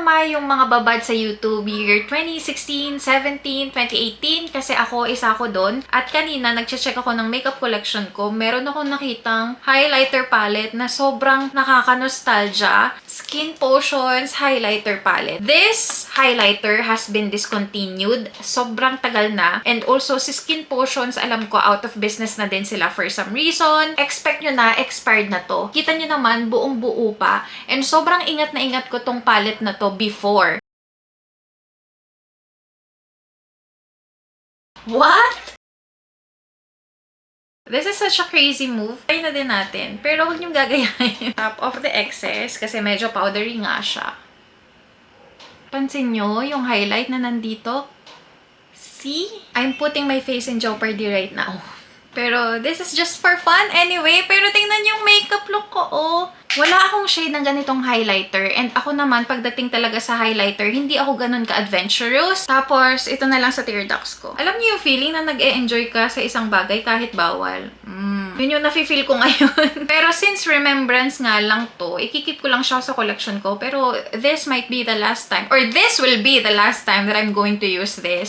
tama yung mga babad sa YouTube year 2016, 17, 2018 kasi isa ako doon. At kanina, nagche-check ako ng makeup collection ko. Meron akong nakitang highlighter palette na sobrang nakaka-nostalgia. Skin Potions Highlighter Palette. This highlighter has been discontinued. Sobrang tagal na. And also, si Skin Potions, alam ko, out of business na din sila for some reason. Expect nyo na, expired na to. Kita nyo naman, buong-buo pa. And sobrang ingat na ingat ko tong palette na to before. What? This is such a crazy move. Try na din natin. Pero huwag niyong gagayahin. Top of the excess kasi medyo powdery nga siya. Pansin nyo yung highlight na nandito? See? I'm putting my face in Jeopardy right now. Pero this is just for fun anyway. Pero tingnan yung makeup look ko, oh. Wala akong shade ng ganitong highlighter. And ako naman, pagdating talaga sa highlighter, hindi ako ganun ka-adventurous. Tapos, ito na lang sa tear ducts ko. Alam niyo yung feeling na nag-e-enjoy ka sa isang bagay kahit bawal? Yun yung nafe-feel ko ngayon. Pero since remembrance nga lang to, ikikip ko lang siya sa collection ko. Pero this might be the last time, or this will be the last time that I'm going to use this.